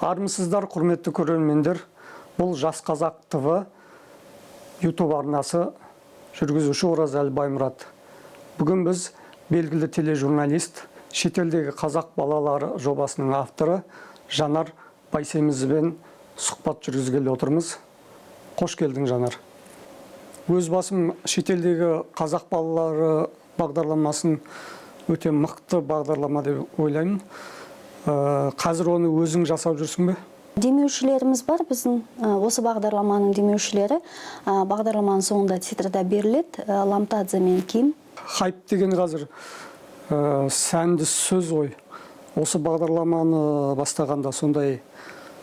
Армысыздар, құрметті көрермендер. Бұл Жас Қазақ ТВ YouTube арнасы, жүргізуші Оразалы Баймұрат. Бүгін біз белгілі тележурналист, шетелдегі қазақ балалары жобасының авторы Жанар Байсемізбен сұхбат жүргізгелі отырмыз. Қош келдің, Жанар. Өз басым шетелдегі қазақ балалары бағдарламасын өте мықты бағдарлама деп ойлаймын. Қазір оны өзің жасап жүрсің бе? Демеушілеріміз бар біздің, осы бағдарламаның демеушілері. Бағдарламаның соңында титрда беріледі, Ламтадзе мен Ким. Хайп деген қазір сәнді сөз ғой. Осы бағдарламаны бастағанда сондай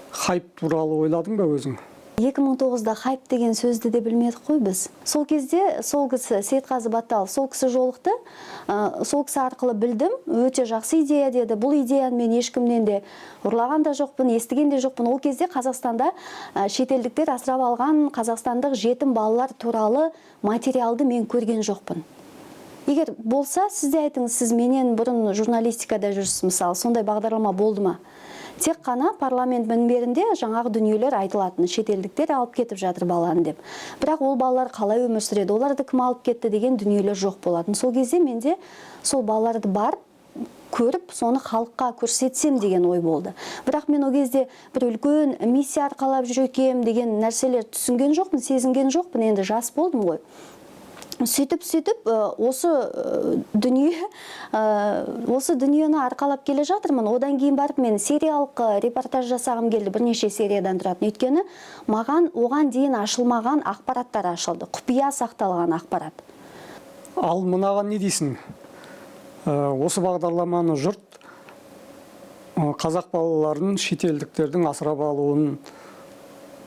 хайп туралы ойладың ба өзің? 2009-да хайп деген сөзді де білмедік қой біз. Сол кезде сол кісі Сейтқазы Батталов, сол кісі жолықты. Сол кісі арқылы білдім, өте жақсы идея деді. Бұл идеяны мен ешкімнен де ұрлаған да жоқпын, естіген де жоқпын. Ол кезде Қазақстанда шетелдіктер асырап алған қазақстандық жетім балалар туралы материалды мен көрген жоқпын. Егер болса, сіз де айтыңыз, сіз менен бұрын журналистикада жүрсіз, мысалы, сондай бағдарлама болды ма? Тек қана парламент мінберінде жаңағы дүниелер айтылатын, шетелдіктер алып кетіп жатыр баланы деп. Бірақ ол балалар қалай өмір сүреді, оларды кім алып кетті деген дүниелер жоқ болатын. Сол кезде менде сол балаларды барып, көріп, соны халыққа көрсетсем деген ой болды. Бірақ мен о кезде бір үлкен миссия арқалап жүр екем деген нәрселер түсінген жоқпын, сезінген жоқпын, енді жас болдым ғой. Сөйтіп, осы дүниені арқалап келе жатырмын. Одан кейін барып мен сериялық репортаж жасағым келді, бірнеше сериядан тұратын. Өйткені маған оған дейін ашылмаған ақпараттар ашылды, құпия сақталған ақпарат. Ал мынаған не дейсің? Осы бағдарламаны жұрт қазақ балаларын шетелдіктердің асырап алуын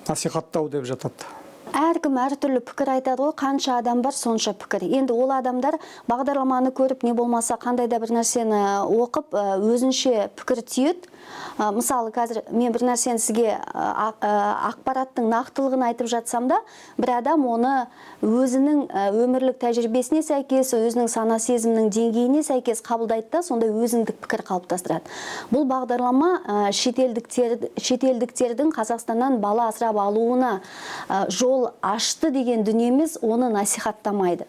насихаттау деп жатады. Әркім әртүрлі пікір айтады ғой, қанша адам бар, сонша пікір. Енді ол адамдар бағдарламаны көріп, не болмаса қандай да бір нәрсені оқып, өзінше пікір түйеді. Мысалы, қазір мен бір нәрсені сізге ақпараттың нақтылығын айтып жатсам да, бір адам оны өзінің өмірлік тәжірибесіне сәйкес, өзінің сана сезімнің деңгейіне сәйкес қабылдайды да, сонда өзіндік пікір қалыптастырады. Бұл бағдарлама шетелдіктердің Қазақстаннан бала асырап алуына жол ашты деген дүниеміз оны насихаттамайды.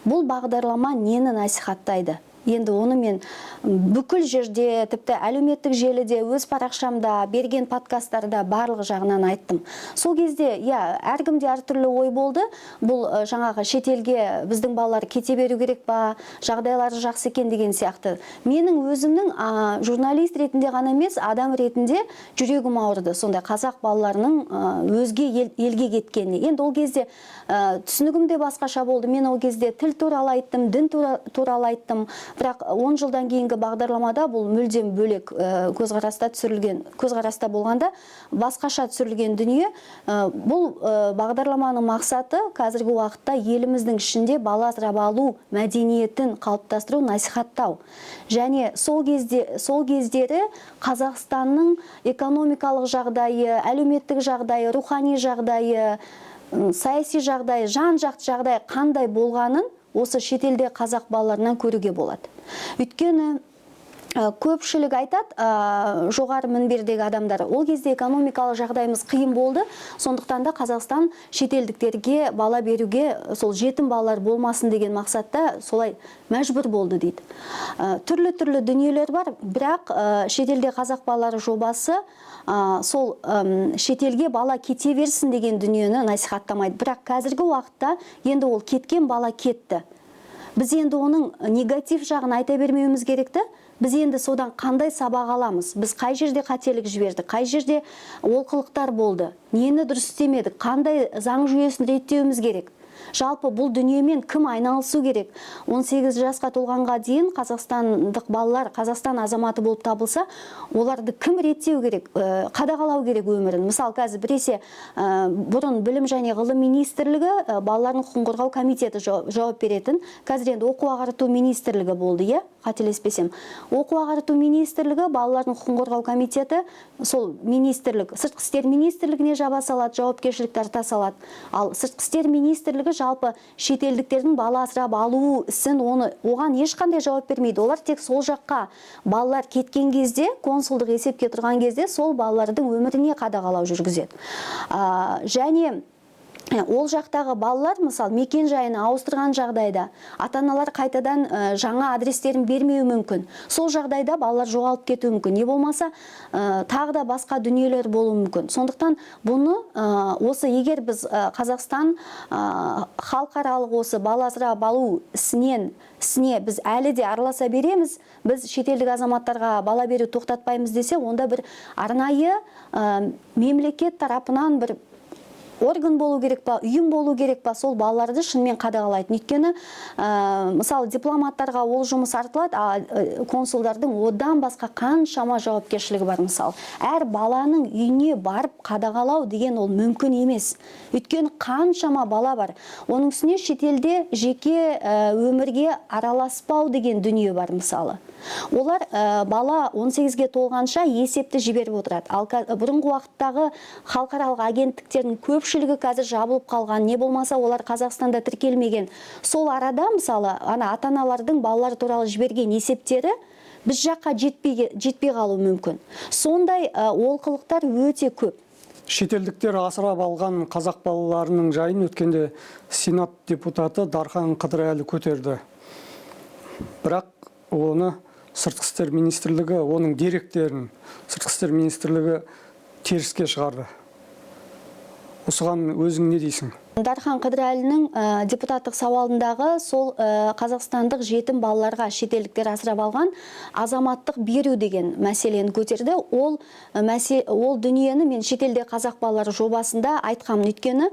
Бұл бағдарлама нені насихаттайды? Енді оны мен бүкіл жерде, тіпті әлеуметтік желіде, өз парақшамда, берген подкасттарда барлық жағынан айттым. Сол кезде, әркімде әртүрлі ой болды. Бұл жаңағы шетелге біздің балалар кете беру керек па, жағдайлары жақсы екен деген сияқты. Менің өзімнің журналист ретінде ғана емес, адам ретінде жүрегім ауырды. Сондай қазақ балаларының өзге елге кеткеніне. Енді ол кезде түсінігім де басқаша болды. Мен ол кезде тіл туралы айттым, дін туралы айттым. Бірақ 10 жылдан кейінгі бағдарламада бұл мүлдем бөлек көзқараста болғанда басқаша түсірілген дүние. Бұл бағдарламаның мақсаты қазіргі уақытта еліміздің ішінде бала асырап алу мәдениетін қалыптастыру, насихаттау. Және сол кездері Қазақстанның экономикалық жағдайы, әлеуметтік жағдайы, рухани жағдайы, саяси жағдайы, жан-жақты жағдайы қандай болғанын осы шетелде қазақ балаларынан көруге болады. Өйткені көпшілік айтады, жоғары мінбердегі адамдар, ол кезде экономикалық жағдайымыз қиын болды, сондықтан да Қазақстан шетелдіктерге бала беруге, сол жетім балалар болмасын деген мақсатта солай мәжбүр болды дейді. Түрлі дүниелер бар, бірақ шетелде қазақ балалары жобасы сол шетелге бала кете берсін деген дүниені насихаттамайды. Бірақ қазіргі уақытта енді ол кеткен бала кетті. Біз енді оның негатив жағын айта бермеуіміз керекті. Біз енді содан қандай сабақ аламыз? Біз қай жерде қателік жібердік, қай жерде олқылықтар болды, нені дұрыс істемедік, қандай заң жүйесін реттеуіміз керек? Жалпы бұл дүниемен кім айналысу керек? 18 жасқа толғанға дейін қазақстандық балалар, Қазақстан азаматы болып табылса, оларды кім реттеу керек, қадағалау керек өмірін? Мысалы, қазір біресе бұрын білім және ғылым министрлігі балалардың құқығын қорғау комитеті жауап беретін, қазір енді оқу ағарту министрлігі болды, қателеспесем. Оқу ағарту министрлігі, балалардың құқығын қорғау комитеті, сол министрлік, сыртқы істер министрлігіне жаба салады, жауапкершілік тарта салады. Ал сыртқы істер министрлігі жалпы шетелдіктердің бала асырап алу ісін оған ешқандай жауап бермейді. Олар тек сол жаққа балалар кеткен кезде, консулдық есепке тұрған кезде сол балалардың өміріне қадағалау жүргізеді. Және ол жақтағы балалар, мысалы, мекен жайын ауыстырған жағдайда ата-аналар қайтадан жаңа адрестерін бермеуі мүмкін. Сол жағдайда балалар жоғалып кетуі мүмкін. Не болмаса, тағы да басқа дүниелер болуы мүмкін. Сондықтан бұны осы егер біз Қазақстан халықаралық осы бала асырап алу ісіне біз әлі де араласа береміз, біз шетелдік азаматтарға бала беру тоқтатпаймыз десе, онда бір арнайы мемлекет тарапынан бір орган болу керек па, үйім болу керек па, сол балаларды шынымен қадағалайтын. Өйткені, мысалы, дипломаттарға ол жұмыс артылады, консулдардың одан басқа қаншама жауапкершілігі бар, мысалы. Әр баланың үйіне барып қадағалау деген ол мүмкін емес. Өйткені қаншама бала бар. Оның үстіне шетелде жеке өмірге араласпау деген дүние бар, мысалы. Олар бала 18-ге толғанша есепті жіберіп отырады. Ал бұрынғы уақыттағы халықаралық агенттіктердің көпшілігі қазір жабылып қалған, не болмаса олар Қазақстанда тіркелмеген. Сол арада, мысалы, ата-аналардың балалар туралы жіберген есептері біз жаққа жетпей қалуы мүмкін. Сондай олқылықтар өте көп. Шетелдіктер асырап алған қазақ балаларының жайын өткенде Сенат депутаты Дархан Қыдырәлі көтерді. Бірақ оны Сыртқы істер министрлігі, оның деректерін Сыртқы істер министрлігі теріске шығарды. Осыған өзің не дейсің? Дархан Қыдырәлінің депутаттық сауалындағы сол қазақстандық жетім балаларға шетелдіктер асырап алған азаматтық беру деген мәселені көтерді. Ол дүниені мен шетелде қазақ балалары жобасында айтқамын. Өйткені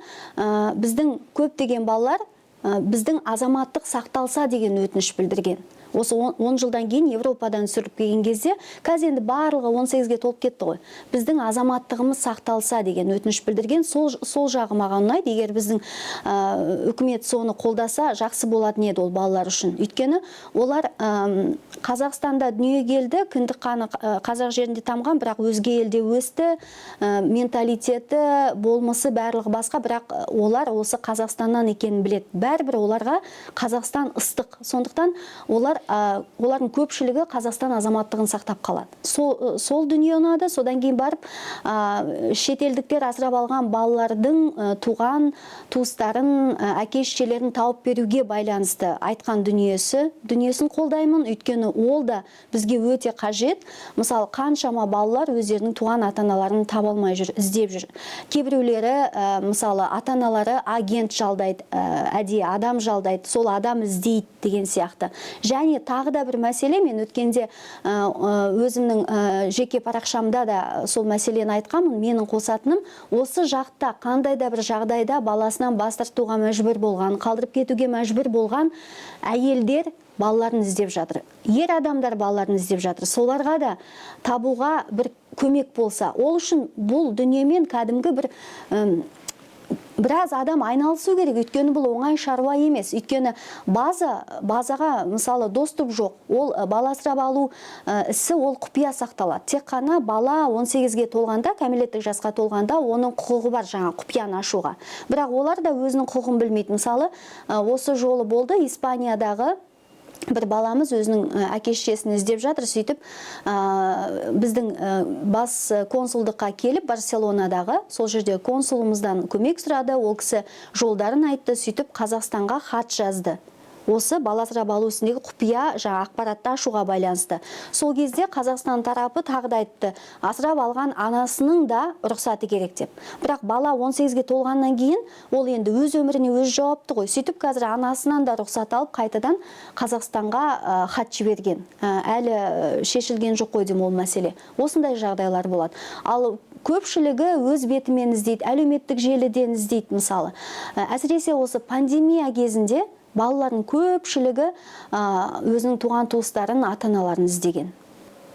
біздің көптеген балалар біздің азаматтық сақталса деген өтініш білдірген. Осы 10 жылдан кейін Европадан сүріп келген кезде, қазір енді барлығы 18-ге толып кетті ғой. Біздің азаматтығымыз сақталса деген өтініш білдірген. Сол жағы маған ұнайды. Егер біздің үкімет соны қолдаса, жақсы болатын еді ол балалар үшін. Өйткені олар Қазақстанда дүние келді, кіндік қаны қазақ жерінде тамған, бірақ өзге елде өсті, менталитеті, болмысы барлығы басқа, бірақ олар осы Қазақстаннан екенін біледі. Бәрібір оларға Қазақстан ыстық. Сондықтан олардың көпшілігі Қазақстан азаматтығын сақтап қалады. Сол дүние ұнады. Содан кейін барып шетелдіктер асырап алған балалардың туған туыстарын, әке-шешелерін тауып беруге байланысты айтқан дүниесін қолдаймын. Өйткені ол да бізге өте қажет. Мысалы, қаншама балалар өздерінің туған ата-аналарын таба алмай жүр, іздеп жүр. Кейбіреулері, мысалы, ата-аналары агент жалдайды, әдейі адам жалдайды, сол адам іздейді деген сияқты. Және тағы да бір мәселе, мен өткенде өзімнің жеке парақшамда да сол мәселені айтқанмын. Менің қосатыным, осы жақта қандай да бір жағдайда баласынан бас тартуға мәжбүр болған, қалдырып кетуге мәжбүр болған әйелдер балаларын іздеп жатыр. Ер адамдар балаларын іздеп жатыр. Соларға да табуға бір көмек болса, ол үшін бұл дүниемен кәдімгі біраз адам айналысу керек. Өйткені бұл оңай шаруа емес. Өйткені базаға, мысалы, доступ жоқ. Ол бала асырап алу ісі ол құпия сақталады. Тек қана бала 18-ге толғанда, кәмелеттік жасқа толғанда оның құқығы бар жаңа құпияны ашуға. Бірақ олар да өзінің құқығын білмейді. Мысалы, осы жолы болды Испаниядағы бір баламыз өзінің әке-шешесін іздеп жатыр. Сөйтіп біздің бас консулдыққа келіп, Барселонадағы сол жерде консулымыздан көмек сұрады. Ол кісі жолдарын айтты. Сөйтіп Қазақстанға хат жазды. Осы бала асырап алу ісіндегі құпия ақпаратты ашуға байланысты. Сол кезде Қазақстан тарапы тағы да айтты, асырап алған анасының да рұқсаты керек деп. Бірақ бала 18-ге толғаннан кейін ол енді өз өміріне өз жауапты ғой. Сөйтіп қазір анасынан да рұқсат алып қайтадан Қазақстанға хат жіберген. Әлі шешілген жоқ қой деймін ол мәселе. Осындай жағдайлар болады. Ал көпшілігі өз бетімен іздейді, әлеуметтік желіден іздейді, мысалы. Әсіресе осы пандемия кезінде балалардың көпшілігі өзінің туған туыстарын, ата-аналарын іздеген.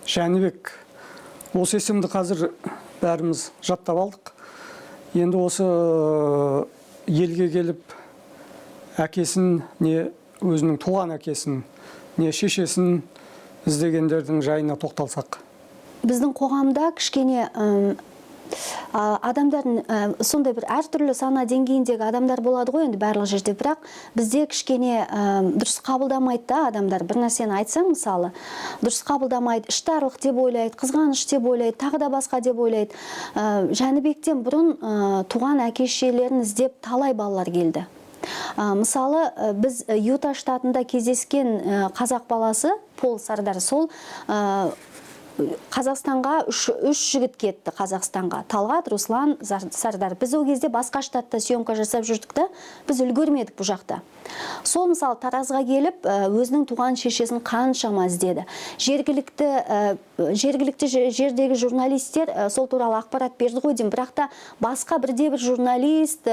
Жәнібек, осы есімді қазір бәріміз жаттап алдық. Енді осы елге келіп әкесін, не өзінің туған әкесін, не шешесін іздегендердің жайына тоқталсақ. Біздің қоғамда кішкене адамдардың сондай бір әртүрлі сана деңгейіндегі адамдар болады ғой енді барлық жерде, бірақ бізде кішкене дұрыс қабылдамайды да адамдар. Bir нәрсені айтсаң, мысалы, дұрыс қабылдамайды, іштарлық деп ойлайды, қызғаныш деп ойлайды, тағы да басқа деп ойлайды. Жәнібектен бұрын туған әке-шешелерін іздеп талай балалар келді. Мысалы, біз Юта штатында кездескен қазақ баласы Пол Сардар, сол Қазақстанға үш жігіт кетті. Қазақстанға Талғат, Руслан, Сардар. Біз ол кезде басқа штатта съемка жасап жүрдік та, біз үлгермедік бұл жақта. Сол мысалы Таразға келіп, өзінің туған шешесін қаншама іздеді. Жергілікті жердегі журналистер сол туралы ақпарат берді ғой деймін, бірақ та басқа бірде-бір журналист,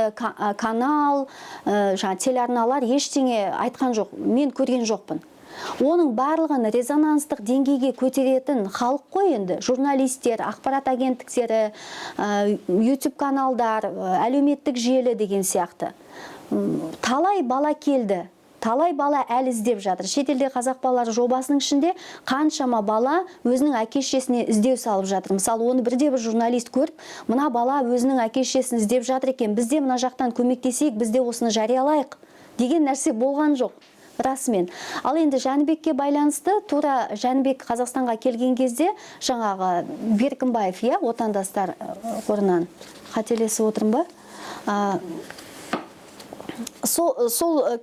канал, телеарналар ештеңе айтқан жоқ. Мен көрген жоқпын. Оның барлығын резонанстық деңгейге көтеретін халық қой енді, журналистер, ақпарат агенттіктері, YouTube каналдар, әлеуметтік желі деген сияқты. Талай бала келді, талай бала әлі іздеп жатыр. Шетелде қазақ балалары жобасының ішінде қаншама бала өзінің әке-шешесіне іздеу салып жатыр. Мысалы, оны бірде-бір журналист көріп, мына бала өзінің әке-шешесін іздеп жатыр екен, бізде мына жақтан көмектесейік, бізде осыны жариялайық деген нәрсе болған жоқ. Расымен. Ал енді Жәнібекке байланысты, тура Жәнібек Қазақстанға келген кезде, жаңағы Беркінбаев, отандастар қорынан қателесіп отырмын ба? Сол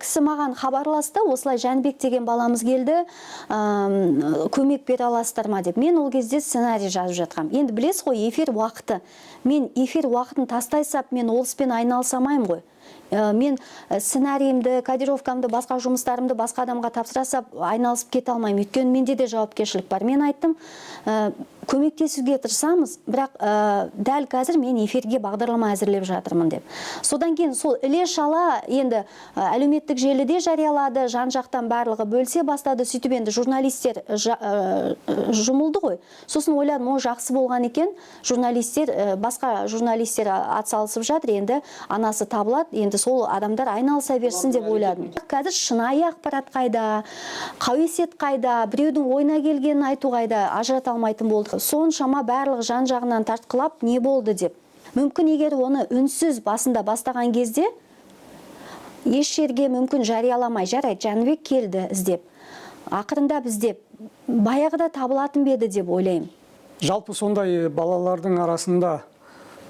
кісі маған хабарласты, осылай Жәнібек деген баламыз келді, көмек бере аласыздар ма деп. Мен ол кезде сценарий жазып жатқам. Енді білесіз ғой, эфир уақыты. Мен эфир уақытын тастай сап, мен ол іспен айналысамаймын ғой. Мен сценариімді, кодировкамды, басқа жұмыстарымды басқа адамға тапсырасап айналысып кете алмаймын. Өйткені менде де жауапкершілік бар. Мен айттым, көмектесуге тырысамыз, бірақ дәл қазір мен эфирге бағдарлама әзірлеп жатырмын деп. Содан кейін сол іле-шала енді әлеуметтік желіде жариялады, жан-жақтан барлығы бөлсе бастады, сөйтіп енді журналистер жұмылды ғой. Сосын ойладым, о жақсы болған екен, басқа журналистер атсалысып жатыр, енді анасы табылады, енді сол адамдар айналыса берсін деп ойладым. Қазір шынайы ақпарат қайда, қауесет қайда, біреудің ойына келгенін айту қайда, ажырата алмайтын болды. Соншама барлық жан-жағынан тартқылап, не болды деп. Мүмкін егер оны үнсіз басында бастаған кезде, еш жерге мүмкін жарияламай, жарайды, Жәнібек келді іздеп. Ақырында бізде баяғыда табылатын беді деп ойлаймын. Жалпы сондай балалардың арасында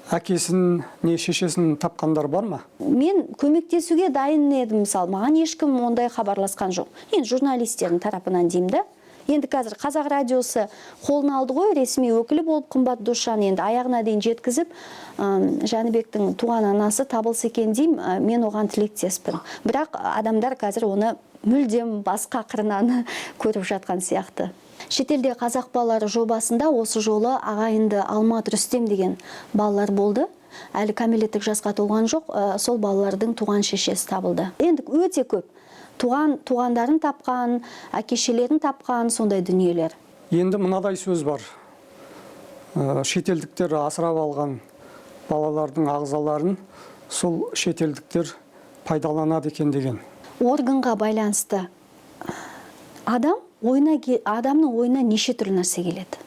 әкесін, не шешесін тапқандар бар ма? Мен көмектесуге дайын едім, мысалы, маған ешкім ондай хабарласқан жоқ. Енді журналистердің тарапынан деймін да. Енді қазір Қазақ радиосы қолын алды ғой, ресми өкілі болып Қымбат Досжан енді аяғына дейін жеткізіп, Жәнібектің туған анасы табылса екен деймін, мен оған тілектеспін. Бірақ адамдар қазір оны мүлдем басқа қырынан көріп жатқан сияқты. Шетелде қазақ балалары жобасында осы жолы ағайынды Алмат Рүстем деген балалар болды. Әлі кәмелеттік жасқа толған жоқ, сол балалардың туған шешесі табылды. Енді өте көп. Туғандарын тапқан, әкешелерін тапқан, сондай дүниелер. Енді мынадай сөз бар. Шетелдіктер асырап алған балалардың ағзаларын сол шетелдіктер пайдаланады екен деген. Органға байланысты. Адамның ойына неше түрлі нәрсе келеді.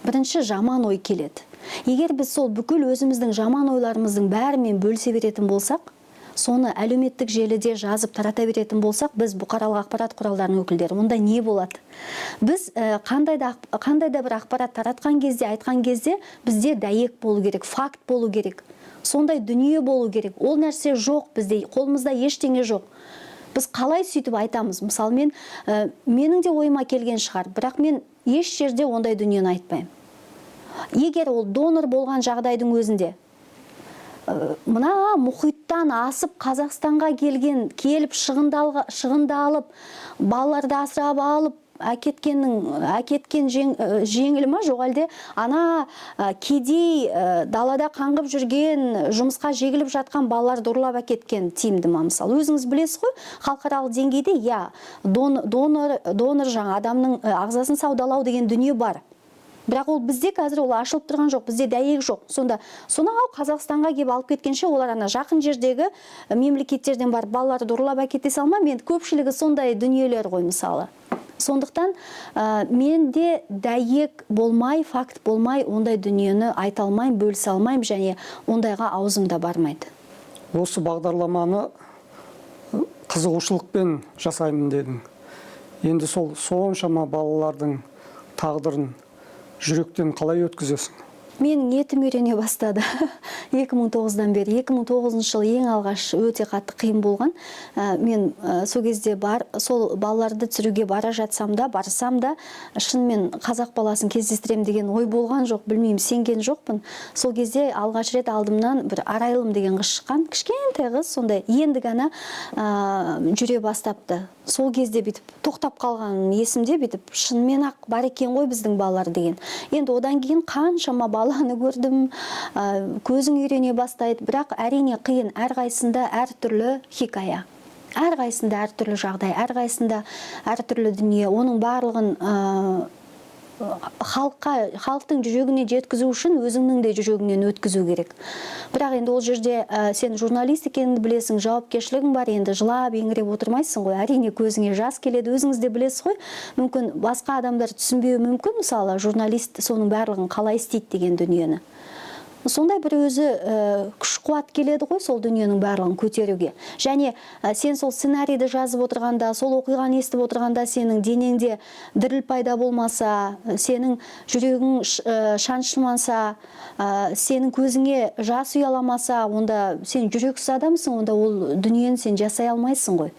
Бірінші, жаман ой келеді. Егер біз сол бүкіл өзіміздің жаман ойларымыздың бәрімен бөлісе беретін болсақ, соны әлеуметтік желіде жазып тарата беретін болсақ, біз бұқаралық ақпарат құралдарының өкілдері, онда не болады? Біз қандай да бір ақпарат таратқан кезде, айтқан кезде бізде дәйек болу керек, факт болу керек. Сондай дүние болу керек. Ол нәрсе жоқ бізде, қолымызда ештеңе жоқ. Біз қалай сөйтіп айтамыз? Мысалы, менің де ойыма келген шығар, бірақ мен еш жерде ондай дүниені айтпаймын. Егер ол донор болған жағдайдың өзінде, мына мұхиттан асып Қазақстанға келіп шығындалып, балаларды асырап алып, әкеткен жеңіл ма, жоқ әлде ана кедей далада қаңғып жүрген, жұмысқа жегіліп жатқан балаларды ұрлап әкеткен тиімді ма? Мысалы, өзіңіз білесіз ғой, халықаралық деңгейде донор жаңа адамның ағзасын саудалау деген дүние бар. Бірақ ол бізде қазір ол ашылып тұрған жоқ, бізде дәйек жоқ. Сонау Қазақстанға келіп алып кеткенше, олар ана жақын жердегі мемлекеттерден бар балаларды ұрлап әкете салма, мен көпшілігі сондай дүниелер ғой мысалы. Сондықтан мен де дәйек болмай, факт болмай, ондай дүниені айта алмаймын, бөлісе алмаймын, және ондайға аузым да бармайды. Осы бағдарламаны қызығушылықпен жасаймын дедің. Енді сол соншама балалардың тағдырын жүректен қалай өткізесің? Менің етім үйрене бастады 2009-дан бері. 2009 жылы ең алғаш өте қатты қиын болған. Мен сол кезде сол балаларды түсіруге бара жатсам да, барсам да, шынымен қазақ баласын кездестірем деген ой болған жоқ, білмеймін, сенген жоқпын. Сол кезде алғаш рет алдымнан бір Арайлым деген қыз шыққан, кішкентай қыз, сондай енді ғана жүре бастапты. Сол кезде бүйтіп тоқтап қалған есімде, бүйтіп шынымен ақ бар екен ғой біздің балалар деген. Енді одан кейін қаншама баланы көрдім, көзің үйрене бастайды, бірақ әрине қиын, әрқайсында әртүрлі хикая. Әрқайсында әртүрлі жағдай, әрқайсында әртүрлі дүние. Оның барлығын халықтың жүрегіне жеткізу үшін өзіңнің де жүрегіңнен өткізу керек. Бірақ енді ол жерде сен журналист екеніңді білесің, жауапкершілігің бар, енді жылап еңіреп отырмайсың ғой. Әрине көзіңе жас келеді, өзіңіз де білесіз ғой. Мүмкін басқа адамдар түсінбеуі мүмкін, мысалы журналист соның барлығын қалай істейді деген дүниені. Сондай бір өзі күш қуат келеді ғой сол дүниенің барлығын көтеруге. Және сен сол сценарийді жазып отырғанда, сол оқиғаны естіп отырғанда сенің денеңде діріл пайда болмаса, сенің жүрегің шаншылмаса, сенің көзіңе жас ұяламаса, онда сен жүрексіз адамсың, онда ол дүниені сен жасай алмайсың ғой.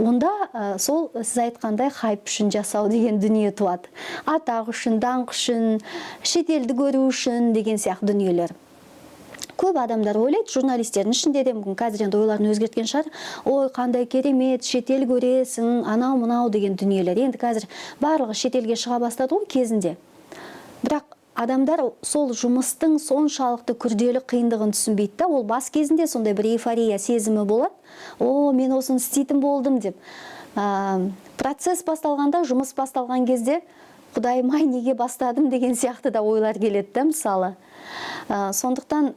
Онда сол сіз айтқандай хайп үшін жасау деген дүние туады. Атақ үшін, даңқ үшін, шетелді көру үшін деген сияқты дүниелер. Көп адамдар ойлайды, журналистердің ішінде де мүмкін қазір енді ойларын өзгерткен шығар. Ой, қандай керемет, шетел көресің, анау мынау деген дүниелер. Енді қазір барлығы шетелге шыға бастады ғой кезінде. Бірақ адамдар сол жұмыстың соншалықты күрделі қиындығын түсінбейді да, ол бас кезінде сондай бір эйфория сезімі болады. О, мен осыны істейтін болдым деп. Процесс басталғанда, жұмыс басталған кезде Құдайым-ай, неге бастадым деген сияқты да ойлар келеді да, мысалы. Сондықтан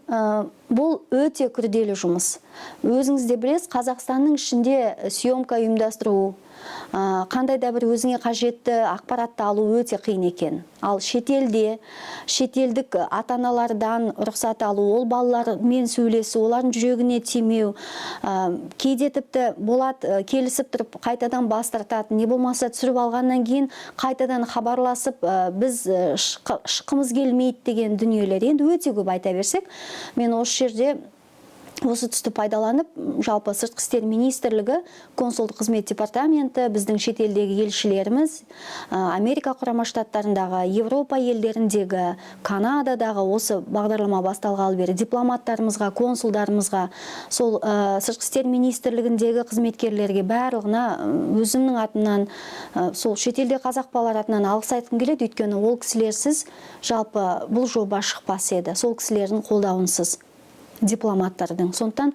бұл өте күрделі жұмыс. Өзіңіз де білесіз, Қазақстанның ішінде съемка ұйымдастыру, қандай да бір өзіңе қажетті ақпаратты алу өте қиын екен. Ал шетелде, шетелдік ата-аналардан рұқсат алу, ол балалармен сөйлесу, олардың жүрегіне тимеу, кейде тіпті болады келісіп тұрып қайтадан бас тартады, не болмаса түсіріп алғаннан кейін қайтадан хабарласып, біз шыққымыз келмейді деген дүниелер. Енді өте көп айта берсек, мен осы жерде осы тұсты пайдаланып, жалпы сыртқы істер министрлігі, консулдық қызмет департаменті, біздің шетелдегі елшілеріміз, Америка құрама штаттарындағы, Европа елдеріндегі, Канададағы осы бағдарлама басталғалы бері дипломаттарымызға, консулдарымызға, сол сыртқы істер министрлігіндегі қызметкерлерге барлығына өзімнің атымнан, сол шетелде қазақ балалар атынан алғыс айтқым келеді, өйткені ол кісілерсіз жалпы бұл жоба шықпас еді, сол кісілердің қолдауынсыз. Дипломаттардың. Сондықтан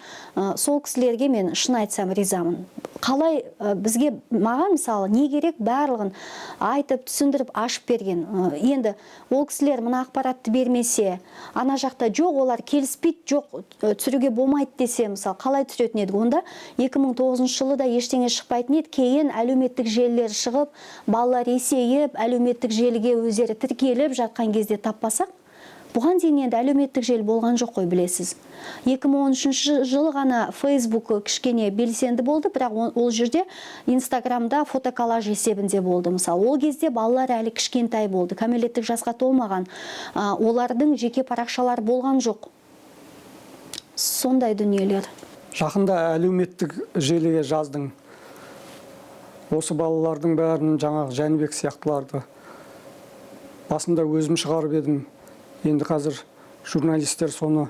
сол кісілерге мен шын айтсам ризамын. Қалай бізге, маған мысалы, не керек барлығын айтып, түсіндіріп, ашып берген. Енді ол кісілер мына ақпаратты бермесе, ана жақта жоқ, олар келіспейді, жоқ, түсіруге болмайды десе, мысалы, қалай түсіретін едік? Онда 2009 жылы да ештеңе шықпайтын еді. Кейін әлеуметтік желілер шығып, балалар есейіп, әлеуметтік желіге өздері тіркеліп жатқан кезде таппасақ, бұған дейін енді әлеуметтік желі болған жоқ қой, білесіз. 2013 жылы ғана Facebook кішкене белсенді болды, бірақ ол жерде Инстаграмда фотоколлаж есебінде болды. Мысалы, ол кезде балалар әлі кішкентай болды, кәмелеттік жасқа толмаған, олардың жеке парақшалар болған жоқ. Сондай дүниелер. Жақында әлеуметтік желіге жаздың. Осы балалардың бәрін жаңағы Жәнібек сияқтыларды басында өзім шығарып едім. Енді қазір журналистер соны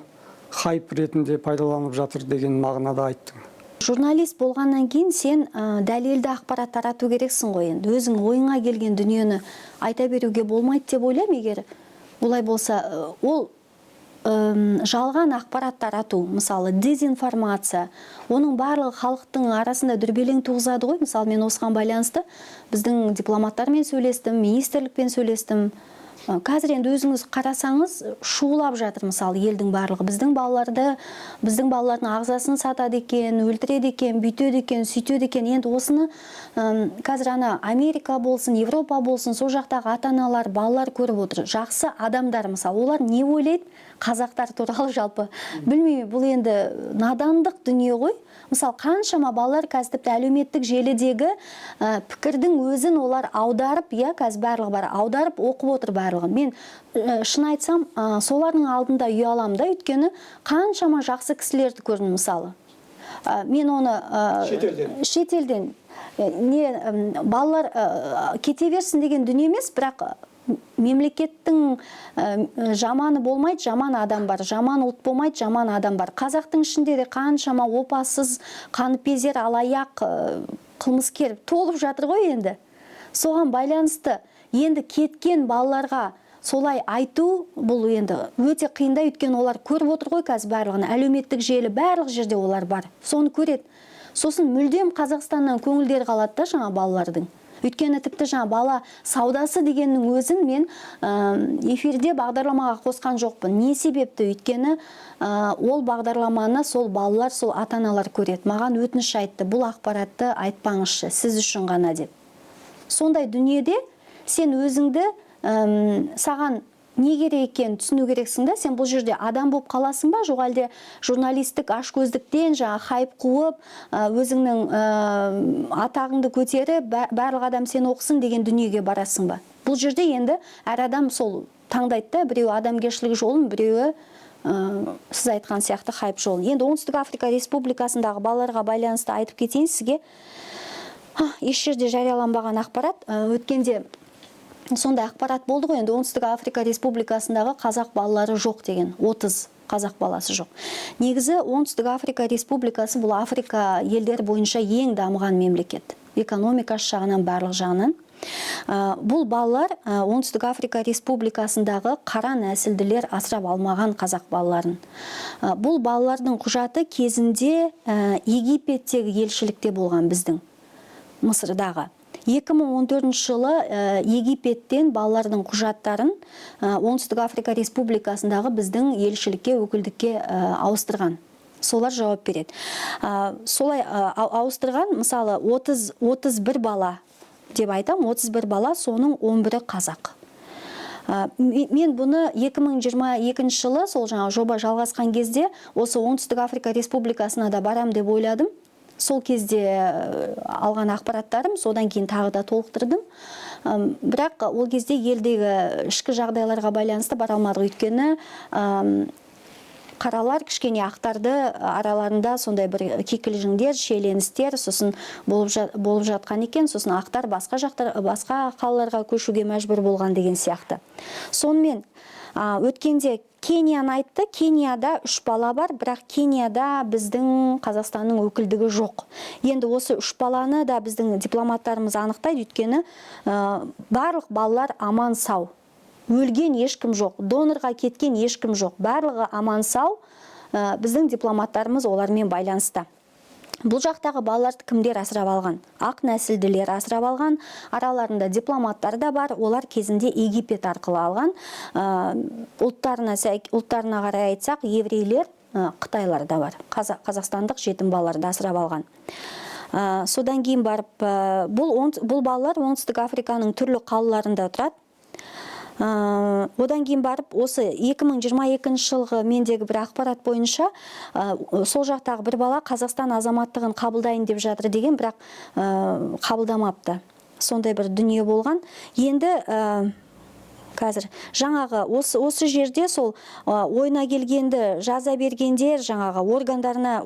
хайп ретінде пайдаланып жатыр деген мағынада айттың. Журналист болғаннан кейін сен дәлелді ақпарат тарату керексің ғой. Енді өзің ойыңа келген дүниені айта беруге болмайды деп ойлаймын. Егер олай болса, ол жалған ақпарат тарату, мысалы дезинформация, оның барлығы халықтың арасында дүрбелең туғызады ғой. Мысалы, мен осыған байланысты біздің дипломаттармен сөйлестім, министрлікпен сөйлестім. Қазір енді өзіңіз қарасаңыз шулап жатыр мысалы елдің барлығы. Біздің балалардың ағзасын сатады екен, өлтіреді екен, бүйтеді екен, сөйтеді екен. Енді осыны қазір Америка болсын, Европа болсын, сол жақтағы ата-аналар, балалар көріп отыр. Жақсы адамдар мысалы, олар не ойлайды қазақтар туралы жалпы? Білмеймін, бұл енді надандық дүние ғой. Мысалы, қаншама балалар қазір тіпті әлеуметтік желідегі пікірдің өзін олар аударып, қазір барлығы бар, аударып оқып отыр барлығын. Мен шын айтсам, солардың алдында ұяламын да, өйткені қаншама жақсы кісілерді көрдім мысалы. Мен оны шетелден балалар кете берсін деген дүние емес, бірақ мемлекеттің жаманы болмайды, жаман адам бар, жаман ұлт болмайды, жаман адам бар. Қазақтың ішінде де қаншама опасыз, қаныпезер, алаяқ, қылмыскер толып жатыр ғой енді. Соған байланысты енді кеткен балаларға солай айту, бұл енді өте қиында, өйткені олар көріп отыр ғой қазір барлығын, әлеуметтік желі барлық жерде олар бар. Соны көреді. Сосын мүлдем Қазақстаннан көңілдері қалады да жаңа балалардың. Өйткені тіпті жаңа бала саудасы дегеннің өзін мен эфирде бағдарламаға қосқан жоқпын. Не себепті? Өйткені ол бағдарламаны сол балалар, сол ата-аналар көреді. Маған өтініш айтты, бұл ақпаратты айтпаңызшы, сіз үшін ғана деп. Сондай дүниеде сен өзіңді саған не керек екенін түсіну керексің да, сен бұл жерде адам болып қаласың ба, жоқ әлде журналистік ашкөздіктен хайп қуып, өзіңнің атағыңды көтеріп, барлық адам сен оқысын деген дүниеге барасың ба? Бұл жерде енді әр адам сол таңдайды да, біреуі адамгершілік жолын, біреуі сіз айтқан сияқты хайп жолын. Енді Оңтүстік Африка Республикасындағы балаларға байланысты айтып кетейін сізге. Еш жерде жарияланбаған ақпарат, өткенде сондай ақпарат болды ғой, енді Оңтүстік Африка Республикасындағы қазақ балалары жоқ деген, 30 қазақ баласы жоқ. Негізі Оңтүстік Африка Республикасы бұл Африка елдер бойынша ең дамыған мемлекет. Экономикасы жағынан, барлық жағынан. Бұл балалар Оңтүстік Африка Республикасындағы қара нәсілділер асырап алмаған қазақ балаларын. Бұл балалардың құжаты кезінде Египеттегі елшілікте болған біздің, Мысырдағы. 2014 жылы Египеттен балалардың құжаттарын Оңтүстік Африка Республикасындағы біздің елшілікке, өкілдікке ауыстырған. Солар жауап береді. Солай ауыстырған, мысалы 31 бала деп айтам, 31 бала, соның 11-і қазақ. Мен бұны 2022 жылы сол жоба жалғасқан кезде осы Оңтүстік Африка Республикасына да барам деп ойладым. Сол кезде алған ақпараттарым, содан кейін тағы да толықтырдым. Бірақ ол кезде елдегі ішкі жағдайларға байланысты бара алмадық, өйткені қаралар кішкене ақтарды араларында сондай бір кикілжіңдер, шиеленістер сосын болып жатқан екен, сосын ақтар басқа қалаларға көшуге мәжбүр болған деген сияқты. Сонымен өткенде Кенияны айтты. Кенияда 3 бала бар, бірақ Кенияда біздің Қазақстанның өкілдігі жоқ. Енді осы 3 баланы да біздің дипломаттарымыз анықтайды, өйткені барлық балалар аман сау. Өлген ешкім жоқ, донорға кеткен ешкім жоқ. Барлығы аман сау, біздің дипломаттарымыз олармен байланысты. Бұл жақтағы балаларды кімдер асырап алған? Ақ нәсілділер асырап алған, араларында дипломаттар да бар, олар кезінде Египет арқылы алған. Ұлттарына қарай айтсақ, еврейлер, қытайлар да бар. Қазақстандық жетім балаларды асырап алған. Содан кейін барып, бұл балалар Оңтүстік Африканың түрлі қалаларында тұрады. Одан кейін барып, осы 2022 жылғы мендегі бір ақпарат бойынша сол жақтағы бір бала Қазақстан азаматтығын қабылдайын деп жатыр деген, бірақ қабылдамапты. Сондай бір дүние болған. Енді қазір жаңағы осы жерде сол ойына келгенді жаза бергендер жаңағы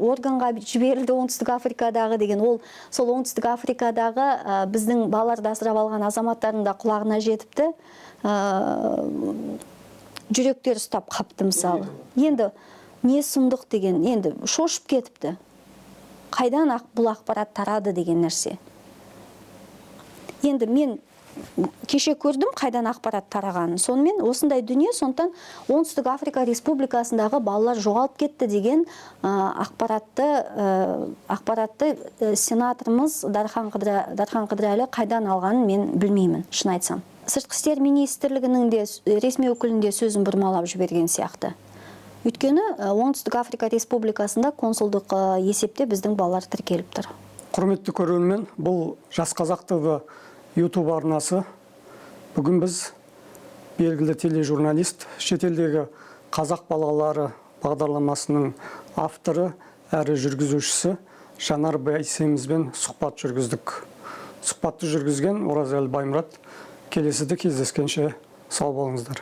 органға жіберілді Оңтүстік Африкадағы деген, ол сол Оңтүстік Африкадағы біздің балаларды асырап алған азаматтардың да құлағына жетіпті. Жүректер ұстап қапты мысалы. Енді не сұмдық деген, енді шошып кетіпті. Қайдан бұл ақпарат тарады деген нәрсе. Енді мен кеше көрдім қайдан ақпарат тарағанын. Сонымен осындай дүние, сондықтан Оңтүстік Африка Республикасындағы балалар жоғалып кетті деген ақпаратты сенаторымыз Дархан Қыдырәлі қайдан алғанын мен білмеймін, шын айтсам. Сыртқы істер министрлігінің де ресми өкілінде сөзін бұрмалап жіберген сияқты. Өйткені Оңтүстік Африка Республикасында консулдық есепте біздің балалар тіркеліп тұр. Құрметті көрермен, бұл Жас Қазақ ТВ YouTube арнасы. Бүгін біз белгілі тележурналист, шетелдегі қазақ балалары бағдарламасының авторы әрі жүргізушісі Жанар Бәйсемізбен сұхбат жүргіздік. Сұхбатты жүргізген Оразалы Баймұрат. Келесіде кездескенше сау болыңыздар.